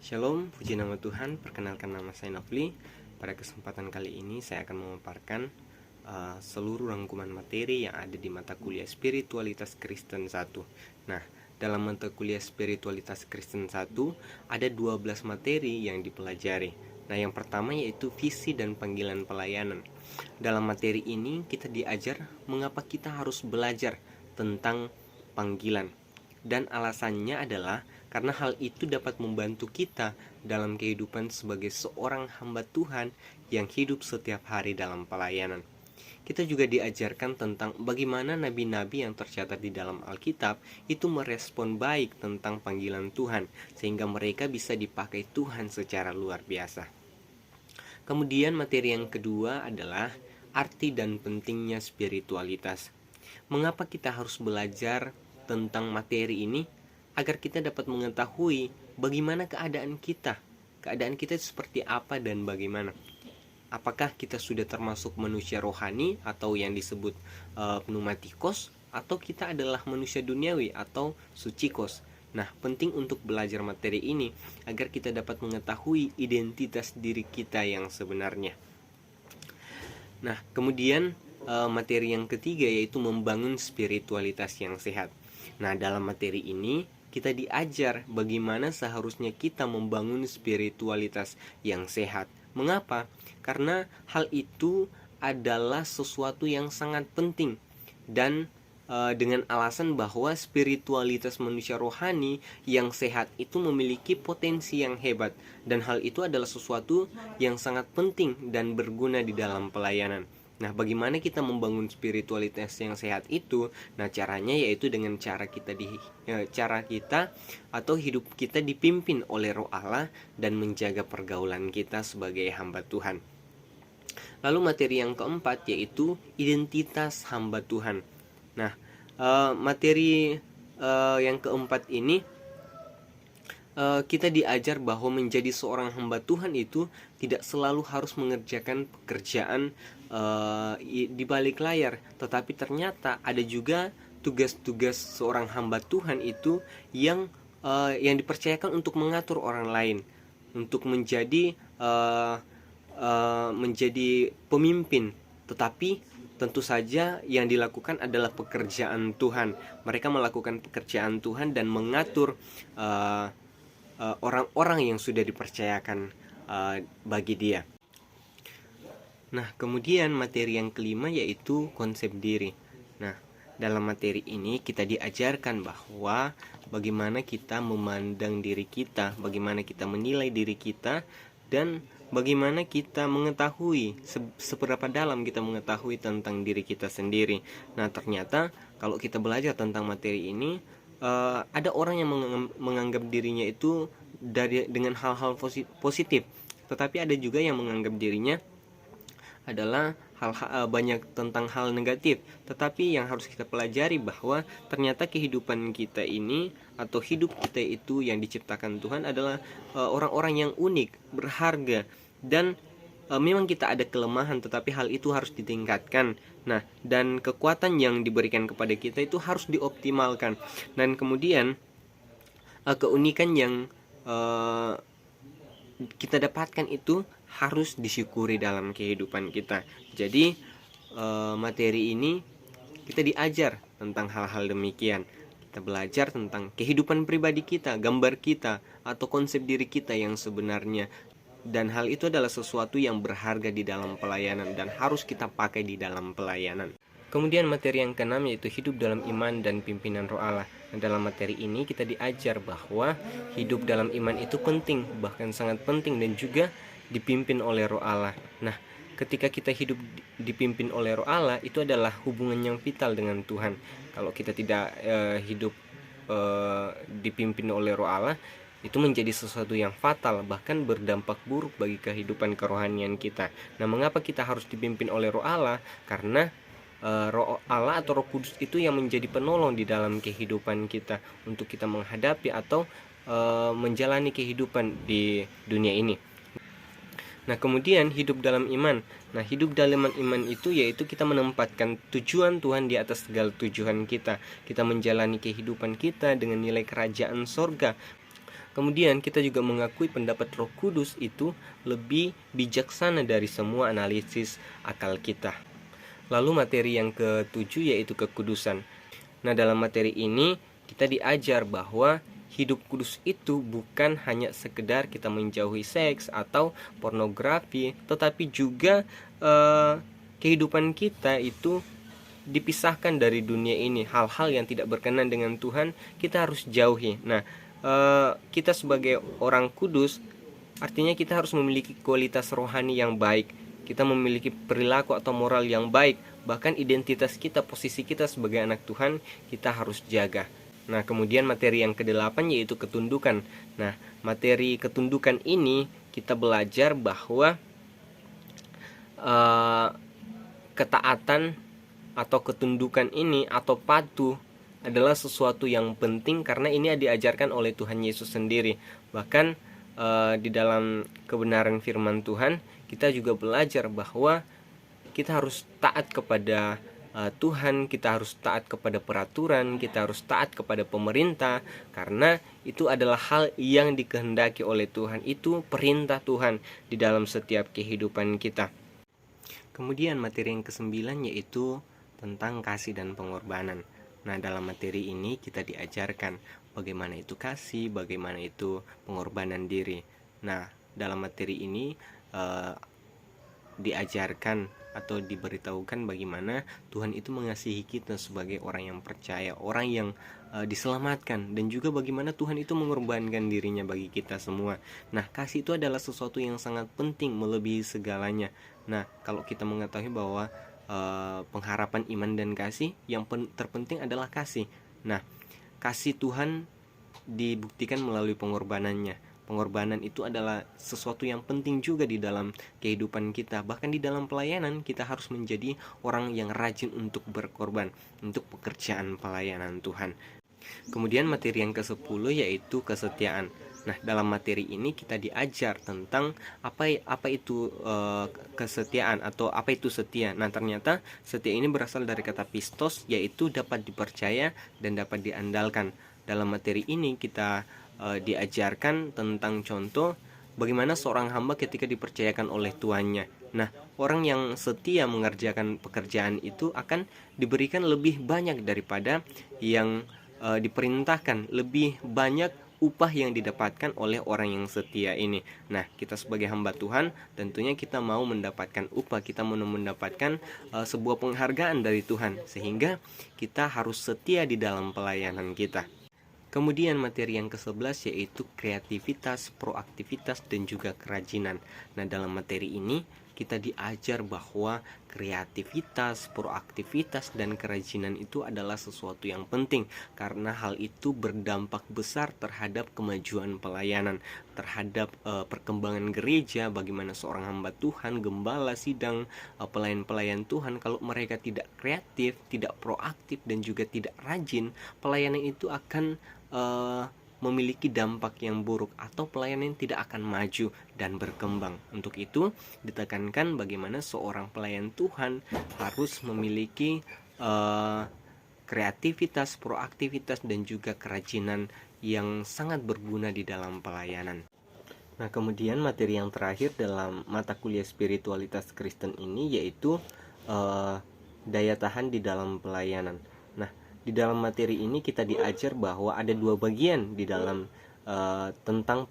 Shalom, puji nama Tuhan. Perkenalkan, nama saya Nofli. Pada kesempatan kali ini saya akan memaparkan seluruh rangkuman materi yang ada di mata kuliah Spiritualitas Kristen 1. Nah, dalam mata kuliah Spiritualitas Kristen 1 ada 12 materi yang dipelajari. Nah, yang pertama yaitu visi dan panggilan pelayanan. Dalam materi ini kita diajar mengapa kita harus belajar tentang panggilan. Dan alasannya adalah karena hal itu dapat membantu kita dalam kehidupan sebagai seorang hamba Tuhan yang hidup setiap hari dalam pelayanan. Kita juga diajarkan tentang bagaimana nabi-nabi yang tercatat di dalam Alkitab itu merespon baik tentang panggilan Tuhan, sehingga mereka bisa dipakai Tuhan secara luar biasa. Kemudian materi yang kedua adalah arti dan pentingnya spiritualitas. Mengapa kita harus belajar tentang materi ini? Agar kita dapat mengetahui bagaimana keadaan kita. Keadaan kita seperti apa dan bagaimana. Apakah kita sudah termasuk manusia rohani atau yang disebut pneumatikos, atau kita adalah manusia duniawi atau sucikos. Nah, penting untuk belajar materi ini agar kita dapat mengetahui identitas diri kita yang sebenarnya. Nah, kemudian materi yang ketiga yaitu membangun spiritualitas yang sehat. Nah, dalam materi ini kita diajar bagaimana seharusnya kita membangun spiritualitas yang sehat. Mengapa? Karena hal itu adalah sesuatu yang sangat penting, dan dengan alasan bahwa spiritualitas manusia rohani yang sehat itu memiliki potensi yang hebat, dan hal itu adalah sesuatu yang sangat penting dan berguna di dalam pelayanan. Nah, bagaimana kita membangun spiritualitas yang sehat itu? Nah, caranya yaitu dengan cara kita atau hidup kita dipimpin oleh Roh Allah dan menjaga pergaulan kita sebagai hamba Tuhan. Lalu materi yang keempat yaitu identitas hamba Tuhan. Nah, materi yang keempat ini kita diajar bahwa menjadi seorang hamba Tuhan itu tidak selalu harus mengerjakan pekerjaan di balik layar, tetapi ternyata ada juga tugas-tugas seorang hamba Tuhan itu yang dipercayakan untuk mengatur orang lain, untuk menjadi pemimpin. Tetapi tentu saja yang dilakukan adalah pekerjaan Tuhan. Mereka melakukan pekerjaan Tuhan dan mengatur orang-orang yang sudah dipercayakan bagi dia. Nah, kemudian materi yang kelima yaitu konsep diri. Nah, dalam materi ini kita diajarkan bahwa bagaimana kita memandang diri kita, bagaimana kita menilai diri kita, dan bagaimana kita mengetahui seberapa dalam kita mengetahui tentang diri kita sendiri. Nah, ternyata kalau kita belajar tentang materi ini, ada orang yang menganggap dirinya itu dengan hal-hal positif, tetapi ada juga yang menganggap dirinya adalah banyak tentang hal negatif. Tetapi yang harus kita pelajari bahwa ternyata kehidupan kita ini atau hidup kita itu yang diciptakan Tuhan adalah orang-orang yang unik, berharga, dan memang kita ada kelemahan, tetapi hal itu harus ditingkatkan. Nah, dan kekuatan yang diberikan kepada kita itu harus dioptimalkan. Dan kemudian keunikan yang kita dapatkan itu harus disyukuri dalam kehidupan kita. Jadi materi ini kita diajar tentang hal-hal demikian. Kita belajar tentang kehidupan pribadi kita, gambar kita, atau konsep diri kita yang sebenarnya. Dan hal itu adalah sesuatu yang berharga di dalam pelayanan dan harus kita pakai di dalam pelayanan. Kemudian materi yang keenam yaitu hidup dalam iman dan pimpinan Roh Allah. Nah, dalam materi ini kita diajar bahwa hidup dalam iman itu penting, bahkan sangat penting, dan juga dipimpin oleh Roh Allah. Nah, ketika kita hidup dipimpin oleh Roh Allah, itu adalah hubungan yang vital dengan Tuhan. Kalau kita tidak hidup dipimpin oleh Roh Allah, itu menjadi sesuatu yang fatal, bahkan berdampak buruk bagi kehidupan kerohanian kita. Nah, mengapa kita harus dipimpin oleh Roh Allah? Karena Roh Allah atau Roh Kudus itu yang menjadi penolong di dalam kehidupan kita untuk kita menghadapi atau menjalani kehidupan di dunia ini. Nah, kemudian hidup dalam iman. Nah, hidup dalam iman itu yaitu kita menempatkan tujuan Tuhan di atas segala tujuan kita. Kita menjalani kehidupan kita dengan nilai kerajaan sorga. Kemudian kita juga mengakui pendapat Roh Kudus itu lebih bijaksana dari semua analisis akal kita. Lalu materi yang ketujuh yaitu kekudusan. Nah, dalam materi ini kita diajar bahwa hidup kudus itu bukan hanya sekedar kita menjauhi seks atau pornografi, tetapi juga kehidupan kita itu dipisahkan dari dunia ini. Hal-hal yang tidak berkenan dengan Tuhan kita harus jauhi. Nah, kita sebagai orang kudus artinya kita harus memiliki kualitas rohani yang baik. Kita memiliki perilaku atau moral yang baik. Bahkan identitas kita, posisi kita sebagai anak Tuhan kita harus jaga. Nah, kemudian materi yang kedelapan yaitu ketundukan. Nah, materi ketundukan ini kita belajar bahwa ketaatan atau ketundukan ini atau patuh adalah sesuatu yang penting karena ini diajarkan oleh Tuhan Yesus sendiri. Bahkan di dalam kebenaran firman Tuhan kita juga belajar bahwa kita harus taat kepada Tuhan, kita harus taat kepada peraturan, kita harus taat kepada pemerintah, karena itu adalah hal yang dikehendaki oleh Tuhan. Itu perintah Tuhan di dalam setiap kehidupan kita. Kemudian materi yang kesembilan yaitu tentang kasih dan pengorbanan. Nah, dalam materi ini kita diajarkan bagaimana itu kasih, bagaimana itu pengorbanan diri. Nah, dalam materi ini diajarkan atau diberitahukan bagaimana Tuhan itu mengasihi kita sebagai orang yang percaya, orang yang diselamatkan, dan juga bagaimana Tuhan itu mengorbankan dirinya bagi kita semua. Nah, kasih itu adalah sesuatu yang sangat penting, melebihi segalanya. Nah, kalau kita mengetahui bahwa pengharapan iman dan kasih yang terpenting adalah kasih. Nah, kasih Tuhan dibuktikan melalui pengorbanannya. Pengorbanan itu adalah sesuatu yang penting juga di dalam kehidupan kita. Bahkan di dalam pelayanan kita harus menjadi orang yang rajin untuk berkorban untuk pekerjaan pelayanan Tuhan. Kemudian materi yang ke-10 yaitu kesetiaan. Nah, dalam materi ini kita diajar tentang apa itu kesetiaan atau apa itu setia. Nah, ternyata setia ini berasal dari kata pistos, yaitu dapat dipercaya dan dapat diandalkan. Dalam materi ini kita diajarkan tentang contoh bagaimana seorang hamba ketika dipercayakan oleh tuannya. Nah, orang yang setia mengerjakan pekerjaan itu akan diberikan lebih banyak daripada yang diperintahkan, lebih banyak upah yang didapatkan oleh orang yang setia ini. Nah, kita sebagai hamba Tuhan tentunya kita mau mendapatkan upah, kita mau mendapatkan sebuah penghargaan dari Tuhan, sehingga kita harus setia di dalam pelayanan kita. Kemudian materi yang ke-11 yaitu kreativitas, proaktivitas, dan juga kerajinan. Nah, dalam materi ini kita diajar bahwa kreativitas, proaktivitas, dan kerajinan itu adalah sesuatu yang penting karena hal itu berdampak besar terhadap kemajuan pelayanan, terhadap perkembangan gereja. Bagaimana seorang hamba Tuhan, gembala, sidang, pelayan-pelayan Tuhan, kalau mereka tidak kreatif, tidak proaktif, dan juga tidak rajin, pelayanan itu akan memiliki dampak yang buruk atau pelayanan tidak akan maju dan berkembang. Untuk itu ditekankan bagaimana seorang pelayan Tuhan harus memiliki kreativitas, proaktivitas, dan juga kerajinan yang sangat berguna di dalam pelayanan. Nah, kemudian materi yang terakhir dalam mata kuliah spiritualitas Kristen ini yaitu daya tahan di dalam pelayanan. Nah, di dalam materi ini kita diajar bahwa ada dua bagian di dalam tentang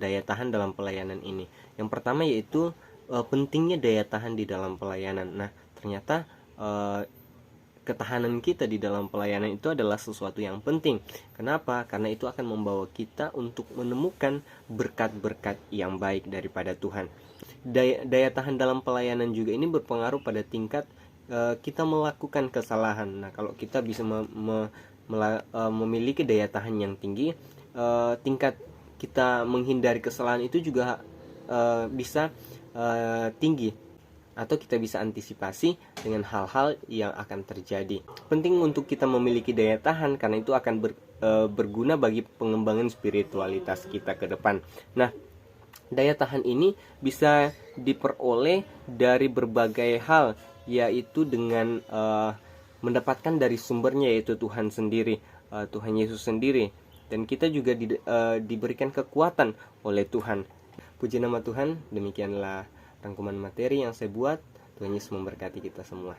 daya tahan dalam pelayanan ini. Yang pertama yaitu pentingnya daya tahan di dalam pelayanan. Nah, ternyata ketahanan kita di dalam pelayanan itu adalah sesuatu yang penting. Kenapa? Karena itu akan membawa kita untuk menemukan berkat-berkat yang baik daripada Tuhan. Daya tahan dalam pelayanan juga ini berpengaruh pada tingkat kita melakukan kesalahan. Nah, kalau kita bisa memiliki daya tahan yang tinggi, tingkat kita menghindari kesalahan itu juga bisa tinggi, atau kita bisa antisipasi dengan hal-hal yang akan terjadi. Penting untuk kita memiliki daya tahan karena itu akan berguna bagi pengembangan spiritualitas kita ke depan. Nah, daya tahan ini bisa diperoleh dari berbagai hal, yaitu dengan mendapatkan dari sumbernya, yaitu Tuhan sendiri, Tuhan Yesus sendiri. dan kita juga diberikan kekuatan oleh Tuhan. Puji nama Tuhan, demikianlah rangkuman materi yang saya buat. Tuhan Yesus memberkati kita semua.